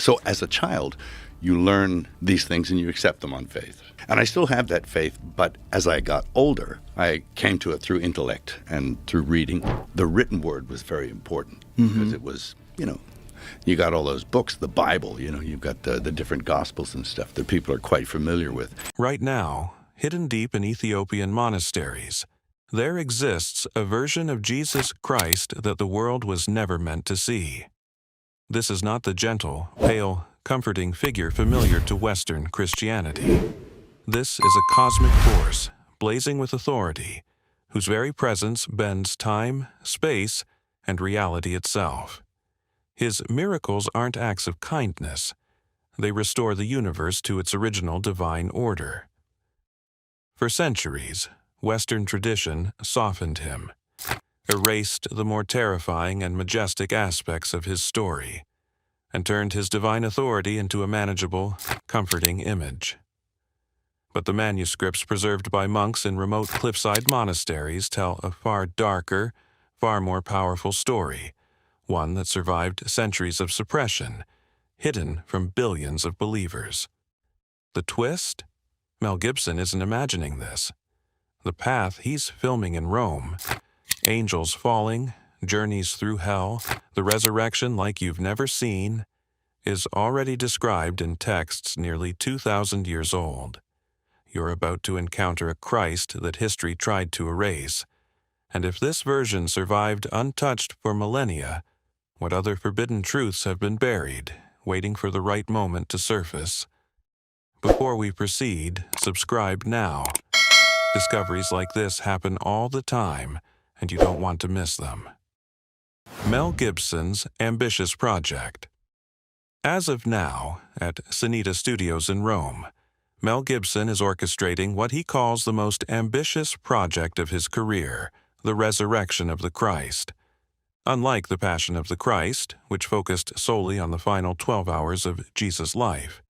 So as a child, you learn these things and you accept them on faith. And I still have that faith, but as I got older, I came to it through intellect and through reading. The written word was very important because it was, you got all those books, the Bible, you've got the different gospels and stuff that people are quite familiar with. Right now, hidden deep in Ethiopian monasteries, there exists a version of Jesus Christ that the world was never meant to see. This is not the gentle, pale, comforting figure familiar to Western Christianity. This is a cosmic force, blazing with authority, whose very presence bends time, space, and reality itself. His miracles aren't acts of kindness. They restore the universe to its original divine order. For centuries, Western tradition softened him, erased the more terrifying and majestic aspects of his story, and turned his divine authority into a manageable, comforting image. But the manuscripts preserved by monks in remote cliffside monasteries tell a far darker, far more powerful story, one that survived centuries of suppression, hidden from billions of believers. The twist? Mel Gibson isn't imagining this. The path he's filming in Rome, angels falling, journeys through hell, the resurrection like you've never seen, is already described in texts nearly 2,000 years old. You're about to encounter a Christ that history tried to erase. And if this version survived untouched for millennia, what other forbidden truths have been buried, waiting for the right moment to surface? Before we proceed, subscribe now. Discoveries like this happen all the time, and you don't want to miss them. Mel Gibson's ambitious project. As of now, at Sanita Studios in Rome, Mel Gibson is orchestrating what he calls the most ambitious project of his career, the resurrection of the Christ. Unlike The Passion of the Christ, which focused solely on the final 12 hours of Jesus' life,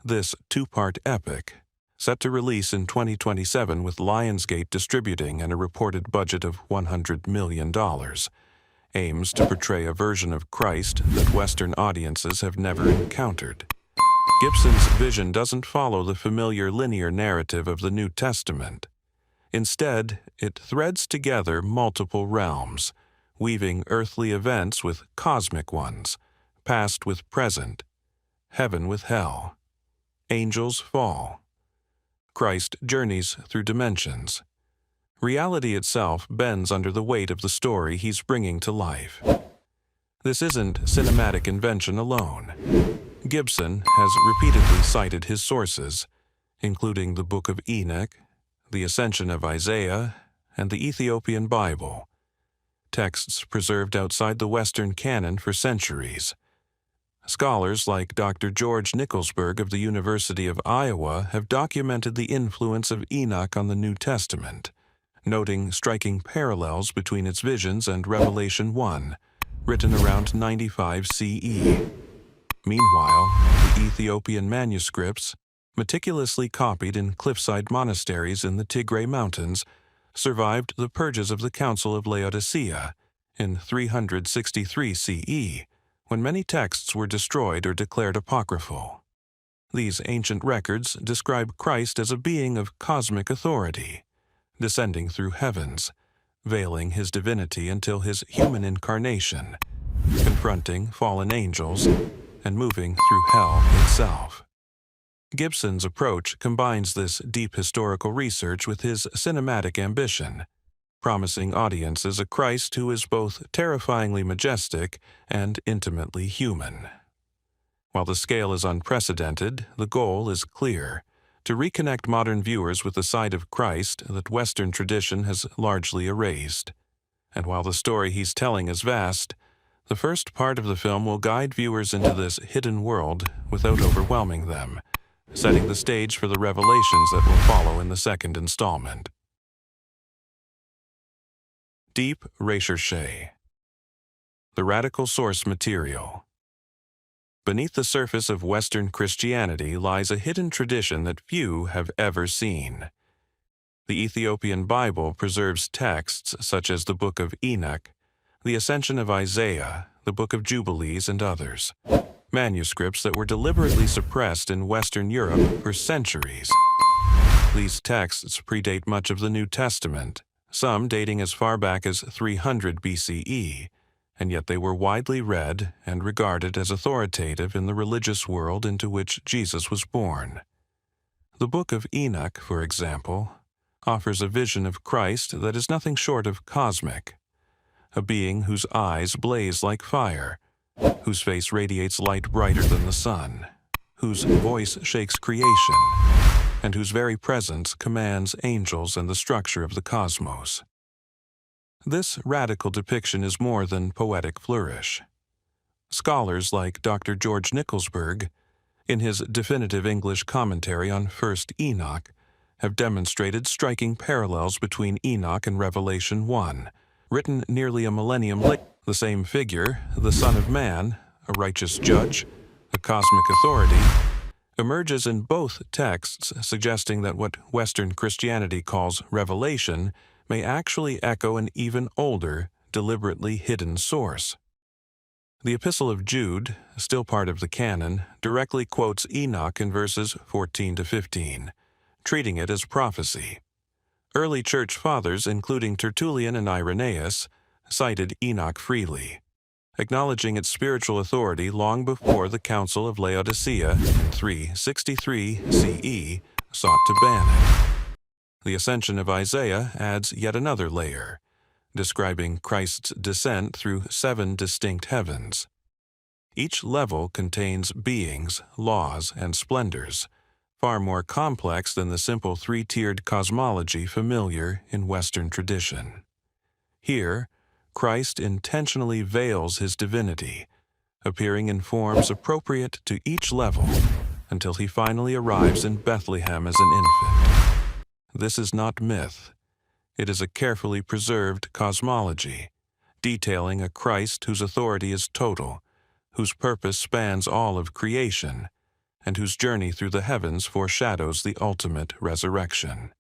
this two-part epic, set to release in 2027 with Lionsgate distributing and a reported budget of $100 million, aims to portray a version of Christ that Western audiences have never encountered. Gibson's vision doesn't follow the familiar linear narrative of the New Testament. Instead, it threads together multiple realms, weaving earthly events with cosmic ones, past with present, heaven with hell. Angels fall. Christ journeys through dimensions. Reality itself bends under the weight of the story he's bringing to life. This isn't cinematic invention alone. Gibson has repeatedly cited his sources, including the Book of Enoch, the Ascension of Isaiah, and the Ethiopian Bible, texts preserved outside the Western canon for centuries. Scholars like Dr. George Nicholsburg of the University of Iowa have documented the influence of Enoch on the New Testament, noting striking parallels between its visions and Revelation 1, written around 95 CE. Meanwhile, the Ethiopian manuscripts, meticulously copied in cliffside monasteries in the Tigray Mountains, survived the purges of the Council of Laodicea in 363 CE, when many texts were destroyed or declared apocryphal. These ancient records describe Christ as a being of cosmic authority, descending through heavens, veiling his divinity until his human incarnation, confronting fallen angels, and moving through hell itself. Gibson's approach combines this deep historical research with his cinematic ambition, promising audiences a Christ who is both terrifyingly majestic and intimately human. While the scale is unprecedented, the goal is clear: to reconnect modern viewers with the side of Christ that Western tradition has largely erased. And while the story he's telling is vast, the first part of the film will guide viewers into this hidden world without overwhelming them, setting the stage for the revelations that will follow in the second installment. Deep Recherche. The radical source material. Beneath the surface of Western Christianity lies a hidden tradition that few have ever seen. The Ethiopian Bible preserves texts such as the Book of Enoch, the Ascension of Isaiah, the Book of Jubilees, and others. manuscripts that were deliberately suppressed in Western Europe for centuries. These texts predate much of the New Testament, some dating as far back as 300 BCE, and yet they were widely read and regarded as authoritative in the religious world into which Jesus was born. The Book of Enoch, for example, offers a vision of Christ that is nothing short of cosmic, a being whose eyes blaze like fire, whose face radiates light brighter than the sun, whose voice shakes creation, and whose very presence commands angels and the structure of the cosmos. This radical depiction is more than poetic flourish. Scholars like Dr. George Nicholsburg, in his definitive English commentary on 1st Enoch, have demonstrated striking parallels between Enoch and Revelation 1, written nearly a millennium later. The same figure, the Son of Man, a righteous judge, a cosmic authority, emerges in both texts, suggesting that what Western Christianity calls revelation may actually echo an even older, deliberately hidden source. The Epistle of Jude, still part of the canon, directly quotes Enoch in verses 14 to 15, treating it as prophecy. Early church fathers, including Tertullian and Irenaeus, cited Enoch freely, acknowledging its spiritual authority long before the Council of Laodicea in 363 CE sought to ban it. The Ascension of Isaiah adds yet another layer, describing Christ's descent through 7 distinct heavens. Each level contains beings, laws, and splendors, far more complex than the simple 3-tiered cosmology familiar in Western tradition. Here, Christ intentionally veils his divinity, appearing in forms appropriate to each level until he finally arrives in Bethlehem as an infant. This is not myth. It is a carefully preserved cosmology, detailing a Christ whose authority is total, whose purpose spans all of creation, and whose journey through the heavens foreshadows the ultimate resurrection.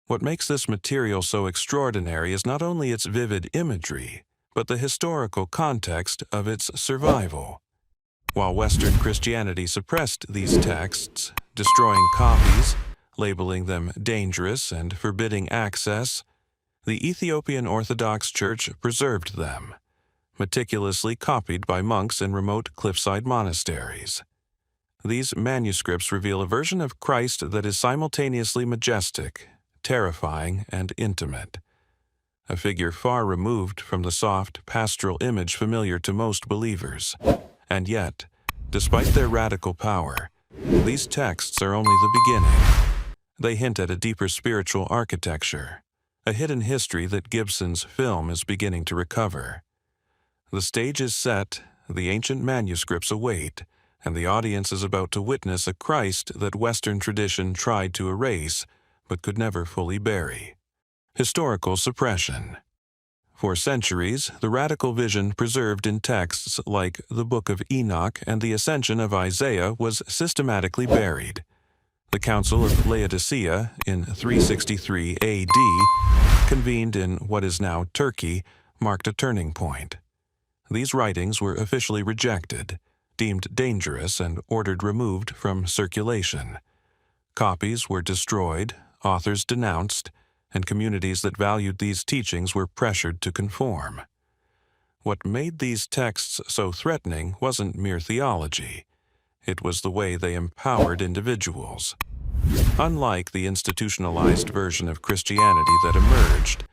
What makes this material so extraordinary is not only its vivid imagery, but the historical context of its survival. While Western Christianity suppressed these texts, destroying copies, labeling them dangerous and forbidding access, the Ethiopian Orthodox Church preserved them, meticulously copied by monks in remote cliffside monasteries. These manuscripts reveal a version of Christ that is simultaneously majestic, terrifying, and intimate, a figure far removed from the soft, pastoral image familiar to most believers. And yet, despite their radical power, these texts are only the beginning. They hint at a deeper spiritual architecture, a hidden history that Gibson's film is beginning to recover. The stage is set, the ancient manuscripts await, and the audience is about to witness a Christ that Western tradition tried to erase, but could never fully bury. Historical suppression. For centuries, the radical vision preserved in texts like the Book of Enoch and the Ascension of Isaiah was systematically buried. The Council of Laodicea in 363 AD, convened in what is now Turkey, marked a turning point. These writings were officially rejected, deemed dangerous, and ordered removed from circulation. Copies were destroyed, authors denounced, and communities that valued these teachings were pressured to conform. What made these texts so threatening wasn't mere theology. It was the way they empowered individuals. Unlike the institutionalized version of Christianity that emerged,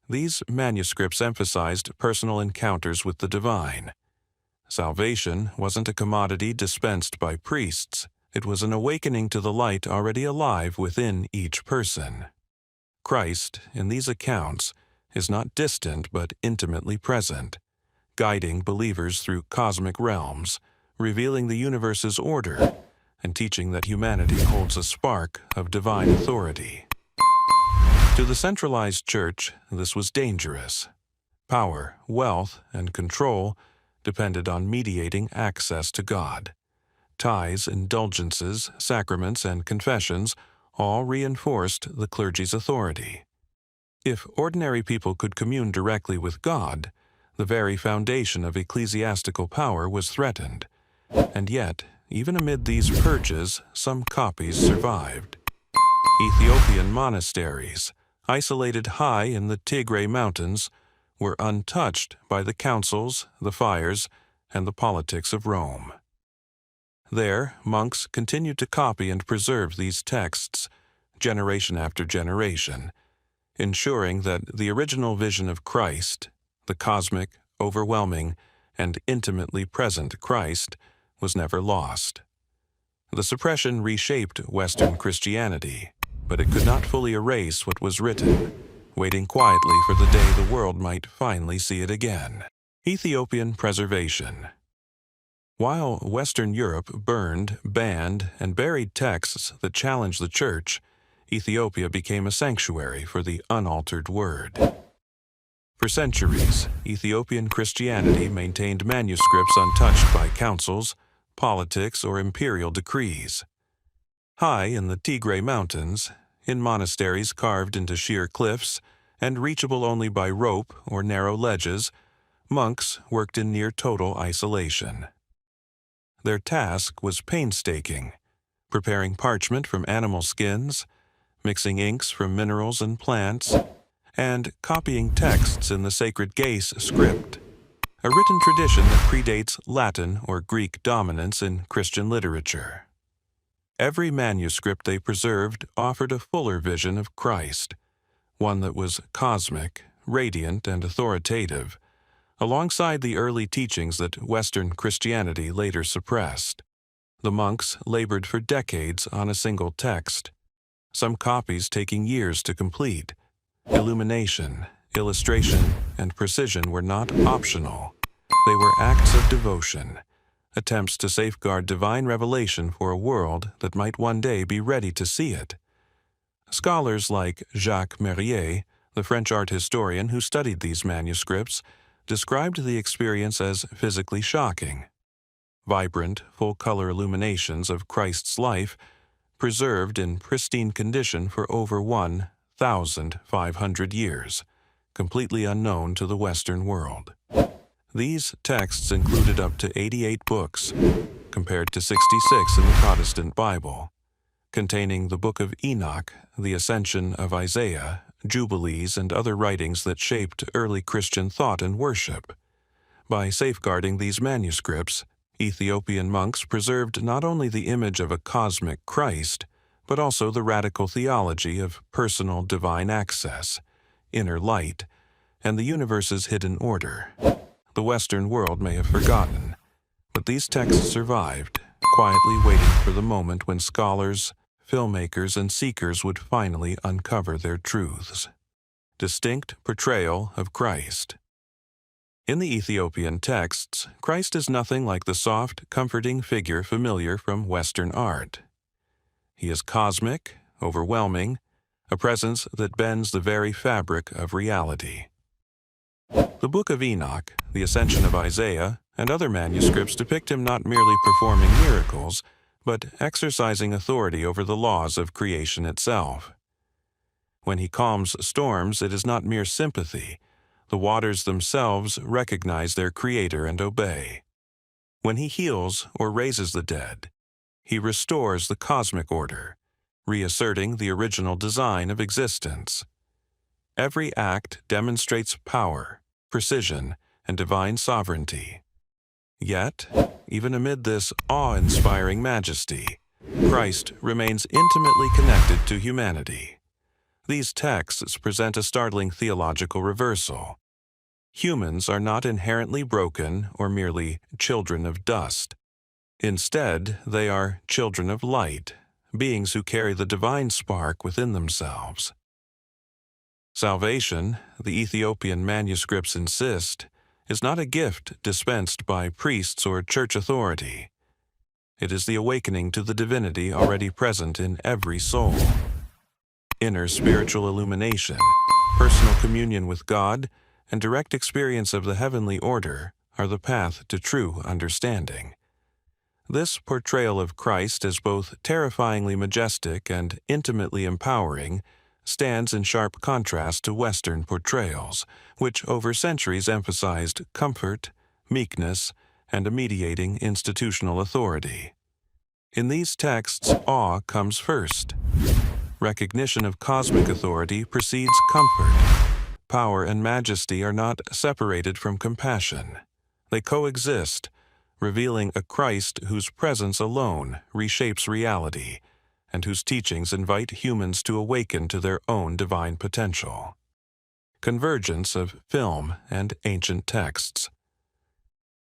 these manuscripts emphasized personal encounters with the divine. Salvation wasn't a commodity dispensed by priests. It was an awakening to the light already alive within each person. Christ, in these accounts, is not distant but intimately present, guiding believers through cosmic realms, revealing the universe's order, and teaching that humanity holds a spark of divine authority. To the centralized church, this was dangerous. Power, wealth, and control depended on mediating access to God. Tithes, indulgences, sacraments, and confessions all reinforced the clergy's authority. If ordinary people could commune directly with God, the very foundation of ecclesiastical power was threatened, And yet, even amid these purges, some copies survived. Ethiopian monasteries, isolated high in the Tigray Mountains, were untouched by the councils, the fires, and the politics of Rome. There, monks continued to copy and preserve these texts, generation after generation, ensuring that the original vision of Christ, the cosmic, overwhelming, and intimately present Christ, was never lost. The suppression reshaped Western Christianity, but it could not fully erase what was written, waiting quietly for the day the world might finally see it again. Ethiopian preservation. While Western Europe burned, banned, and buried texts that challenged the Church, Ethiopia became a sanctuary for the unaltered Word. For centuries, Ethiopian Christianity maintained manuscripts untouched by councils, politics, or imperial decrees. High in the Tigray Mountains, in monasteries carved into sheer cliffs and reachable only by rope or narrow ledges, monks worked in near total isolation. Their task was painstaking, preparing parchment from animal skins, mixing inks from minerals and plants, and copying texts in the sacred Ge'ez script, a written tradition that predates Latin or Greek dominance in Christian literature. Every manuscript they preserved offered a fuller vision of Christ, one that was cosmic, radiant, and authoritative, alongside the early teachings that Western Christianity later suppressed. The monks labored for decades on a single text, some copies taking years to complete. Illumination, illustration, and precision were not optional. They were acts of devotion, attempts to safeguard divine revelation for a world that might one day be ready to see it. Scholars like Jacques Mérier, the French art historian who studied these manuscripts, described the experience as physically shocking. Vibrant, full-color illuminations of Christ's life, preserved in pristine condition for over 1,500 years, completely unknown to the Western world. These texts included up to 88 books, compared to 66 in the Protestant Bible, containing the Book of Enoch, the Ascension of Isaiah, Jubilees, and other writings that shaped early Christian thought and worship. By safeguarding these manuscripts, Ethiopian monks preserved not only the image of a cosmic Christ, but also the radical theology of personal divine access, inner light, and the universe's hidden order. The Western world may have forgotten, but these texts survived, quietly waiting for the moment when scholars, filmmakers, and seekers would finally uncover their truths. Distinct portrayal of Christ. In the Ethiopian texts, Christ is nothing like the soft, comforting figure familiar from Western art. He is cosmic, overwhelming, a presence that bends the very fabric of reality. The Book of Enoch, the Ascension of Isaiah, and other manuscripts depict him not merely performing miracles, but exercising authority over the laws of creation itself. When he calms storms, it is not mere sympathy. The waters themselves recognize their Creator and obey. When he heals or raises the dead, he restores the cosmic order, reasserting the original design of existence. Every act demonstrates power, precision, and divine sovereignty. Yet, even amid this awe-inspiring majesty, Christ remains intimately connected to humanity. These texts present a startling theological reversal. Humans are not inherently broken or merely children of dust. Instead, they are children of light, beings who carry the divine spark within themselves. Salvation, the Ethiopian manuscripts insist, is not a gift dispensed by priests or church authority. It is the awakening to the divinity already present in every soul. Inner spiritual illumination, personal communion with God, and direct experience of the heavenly order are the path to true understanding. This portrayal of Christ as both terrifyingly majestic and intimately empowering stands in sharp contrast to Western portrayals, which over centuries emphasized comfort, meekness, and a mediating institutional authority. In these texts, awe comes first. Recognition of cosmic authority precedes comfort. Power and majesty are not separated from compassion. They coexist, revealing a Christ whose presence alone reshapes reality and whose teachings invite humans to awaken to their own divine potential. Convergence of film and ancient texts.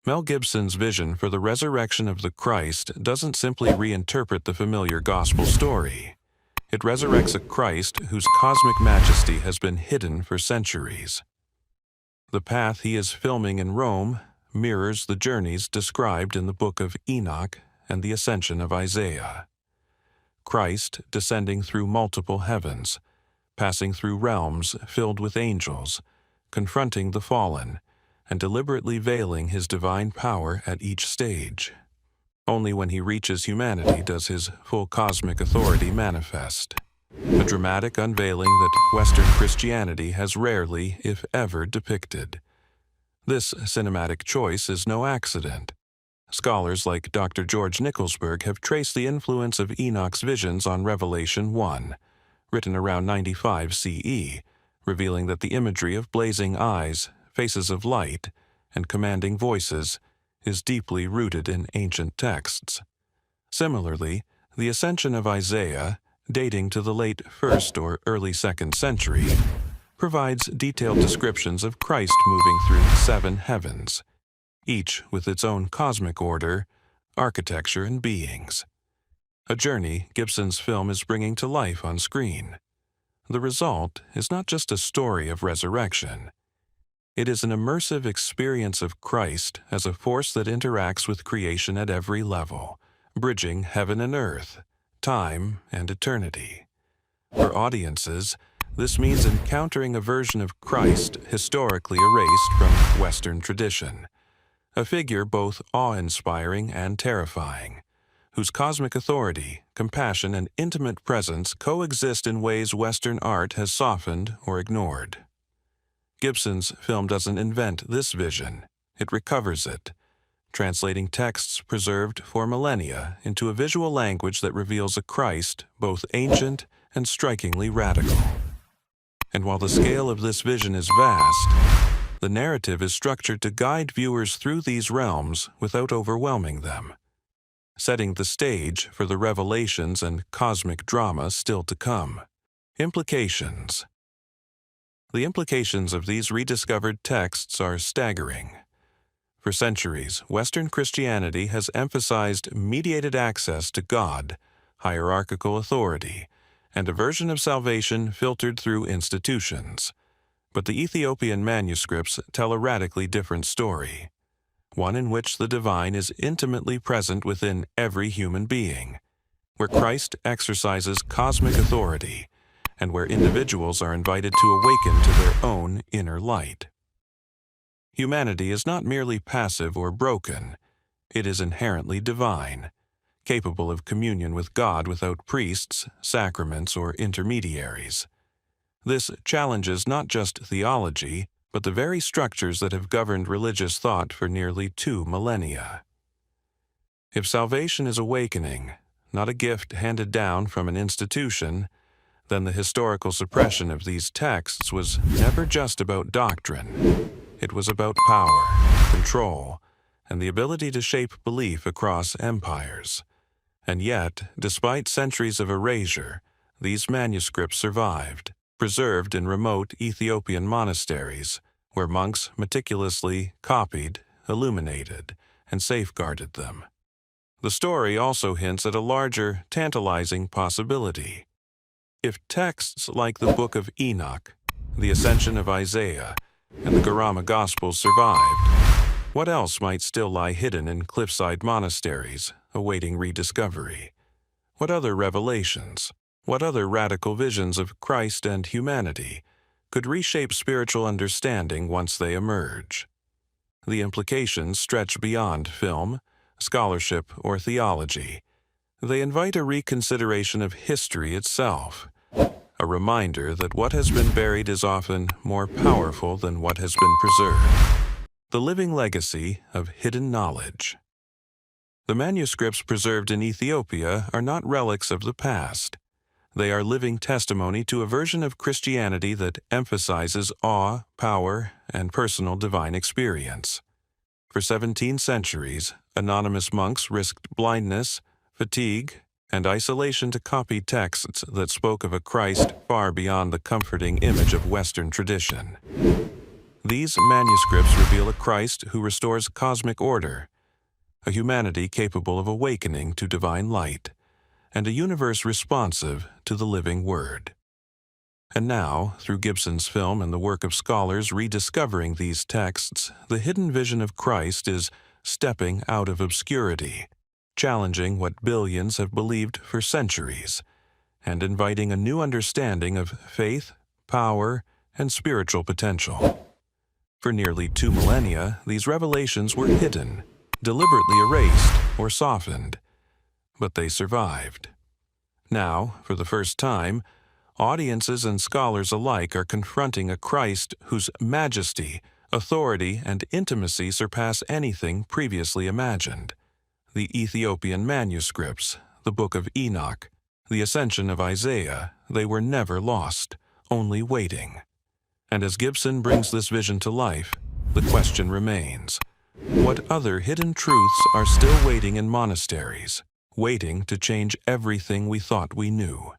Mel Gibson's vision for the resurrection of the Christ doesn't simply reinterpret the familiar gospel story. It resurrects a Christ whose cosmic majesty has been hidden for centuries. The path he is filming in Rome mirrors the journeys described in the book of Enoch and the ascension of Isaiah. Christ descending through multiple heavens, passing through realms filled with angels, confronting the fallen, and deliberately veiling his divine power at each stage. Only when he reaches humanity does his full cosmic authority manifest. A dramatic unveiling that Western Christianity has rarely, if ever, depicted. This cinematic choice is no accident. Scholars like Dr. George Nicholsburg have traced the influence of Enoch's visions on Revelation 1, written around 95 CE, revealing that the imagery of blazing eyes, faces of light, and commanding voices is deeply rooted in ancient texts. Similarly, the ascension of Isaiah, dating to the late 1st or early 2nd century, provides detailed descriptions of Christ moving through 7 heavens, each with its own cosmic order, architecture, and beings. A journey Gibson's film is bringing to life on screen. The result is not just a story of resurrection. It is an immersive experience of Christ as a force that interacts with creation at every level, bridging heaven and earth, time and eternity. For audiences, this means encountering a version of Christ historically erased from Western tradition, a figure both awe-inspiring and terrifying, whose cosmic authority, compassion, and intimate presence coexist in ways Western art has softened or ignored. Gibson's film doesn't invent this vision, it recovers it, translating texts preserved for millennia into a visual language that reveals a Christ both ancient and strikingly radical. And while the scale of this vision is vast, the narrative is structured to guide viewers through these realms without overwhelming them, setting the stage for the revelations and cosmic drama still to come. Implications. The implications of these rediscovered texts are staggering. For centuries, Western Christianity has emphasized mediated access to God, hierarchical authority, and a version of salvation filtered through institutions. But the Ethiopian manuscripts tell a radically different story, one in which the divine is intimately present within every human being, where Christ exercises cosmic authority, and where individuals are invited to awaken to their own inner light. Humanity is not merely passive or broken, it is inherently divine, capable of communion with God without priests, sacraments, or intermediaries. This challenges not just theology, but the very structures that have governed religious thought for nearly 2 millennia. If salvation is awakening, not a gift handed down from an institution, then the historical suppression of these texts was never just about doctrine. It was about power, control, and the ability to shape belief across empires. And yet, despite centuries of erasure, these manuscripts survived, preserved in remote Ethiopian monasteries, where monks meticulously copied, illuminated, and safeguarded them. The story also hints at a larger, tantalizing possibility. If texts like the Book of Enoch, the Ascension of Isaiah, and the Garama Gospels survived, what else might still lie hidden in cliffside monasteries, awaiting rediscovery? What other revelations, what other radical visions of Christ and humanity could reshape spiritual understanding once they emerge? The implications stretch beyond film, scholarship, or theology. They invite a reconsideration of history itself, a reminder that what has been buried is often more powerful than what has been preserved. The living legacy of hidden knowledge. The manuscripts preserved in Ethiopia are not relics of the past. They are living testimony to a version of Christianity that emphasizes awe, power, and personal divine experience. For 17 centuries, anonymous monks risked blindness, fatigue, and isolation to copy texts that spoke of a Christ far beyond the comforting image of Western tradition. These manuscripts reveal a Christ who restores cosmic order, a humanity capable of awakening to divine light, and a universe responsive to the living Word. And now, through Gibson's film and the work of scholars rediscovering these texts, the hidden vision of Christ is stepping out of obscurity, challenging what billions have believed for centuries, and inviting a new understanding of faith, power, and spiritual potential. For nearly 2 millennia, these revelations were hidden, deliberately erased or softened, but they survived. Now, for the first time, audiences and scholars alike are confronting a Christ whose majesty, authority, and intimacy surpass anything previously imagined. The Ethiopian manuscripts, the Book of Enoch, the Ascension of Isaiah, they were never lost, only waiting. And as Gibson brings this vision to life, the question remains: what other hidden truths are still waiting in monasteries, waiting to change everything we thought we knew?